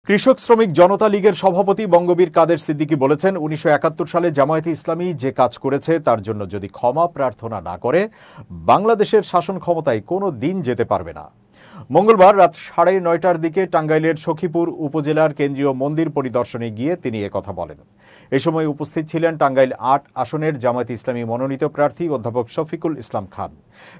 কৃষক শ্রমিক জনতা লীগের সভাপতি বঙ্গবীর কাদের সিদ্দিকী বলেছেন, ১৯৭১ সালে জামায়াতে ইসলামী যে কাজ করেছে তার জন্য যদি ক্ষমা প্রার্থনা না করে বাংলাদেশের শাসন ক্ষমতায় কোনো দিন যেতে পারবে না। মঙ্গলবার রাত ৯:৩০টার দিকে টাঙ্গাইলের সখীপুর উপজেলার কেন্দ্রীয় মন্দির পরিদর্শনে গিয়ে তিনি একথা বলেন। এ সময় উপস্থিত ছিলেন টাঙ্গাইল ৮ আসনের জামায়াতে ইসলামী মনোনীত প্রার্থী অধ্যাপক শফিকুল ইসলাম খান।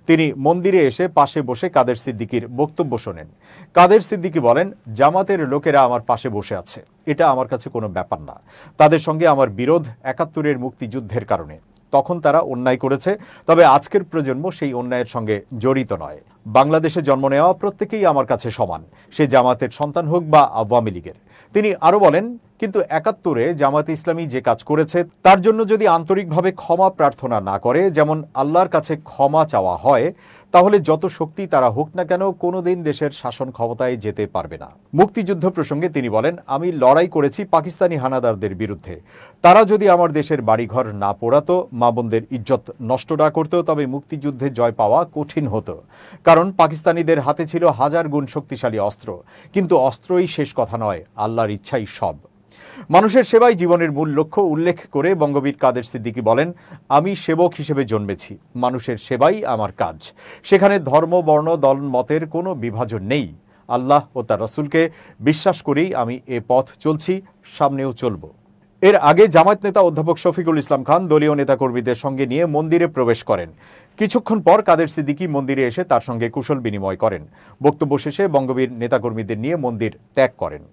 তিনি মন্দিরে এসে পাশে বসে কাদের সিদ্দিকীর বক্তব্য শোনেন। কাদের সিদ্দিকী বলেন, জামাতের লোকেরা আমার পাশে বসে আছে, এটা আমার কাছে কোনো ব্যাপার না। তাদের সঙ্গে আমার বিরোধ ৭১-এর মুক্তিযুদ্ধের কারণে। তখন তারা অন্যায় করেছে, তবে আজকের প্রজন্ম সেই অন্যায়ের সঙ্গে জড়িত নয়। বাংলাদেশে জন্ম নেওয়া প্রত্যেকেই আমার কাছে সমান, সে জামাতের সন্তান হোক বা আওয়ামী লীগের। তিনি আরও বলেন, কিন্তু ৭১-এ জামায়াতে ইসলামী যে কাজ করেছে তার জন্য যদি আন্তরিকভাবে ক্ষমা প্রার্থনা না করে, যেমন আল্লাহর কাছে ক্ষমা চাওয়া হয়, তাহলে যত শক্তি তারা হোক না কেন কোনোদিন দেশের শাসন ক্ষমতায় যেতে পারবে না। মুক্তিযুদ্ধ প্রসঙ্গে তিনি বলেন, আমি লড়াই করেছি পাকিস্তানি হানাদারদের বিরুদ্ধে। তারা যদি আমার দেশের বাড়িঘর না পোড়াতো, মা বোনদের ইজ্জত নষ্ট না করতো, তবে মুক্তিযুদ্ধে জয় পাওয়া কঠিন হতো। কারণ পাকিস্তানিদের হাতে ছিল হাজার গুণ শক্তিশালী অস্ত্র। কিন্তু অস্ত্রই শেষ কথা নয়, আল্লাহর ইচ্ছাই সব। মানুষের সেবাই জীবনের মূল লক্ষ্য উল্লেখ করে বঙ্গবীর কাদের সিদ্দিকী বলেন, আমি সেবক হিসেবে জন্মেছি, মানুষের সেবাই আমার কাজ। সেখানে ধর্ম, বর্ণ, দল, মতের কোনো বিভাজন নেই। আল্লাহ ও তার রাসূলকে বিশ্বাস করেই আমি এ পথ চলছি, সামনেও চলব। এর আগে জামায়াত নেতা অধ্যাপক শফিকুল ইসলাম খান দলীয় নেতাকর্মীদের সঙ্গে নিয়ে মন্দিরে প্রবেশ করেন। কিছুক্ষণ পর কাদের সিদ্দিকী মন্দিরে এসে তার সঙ্গে কুশল বিনিময় করেন। বক্তব্য শেষে বঙ্গবীর নেতাকর্মীদের নিয়ে মন্দির ত্যাগ করেন।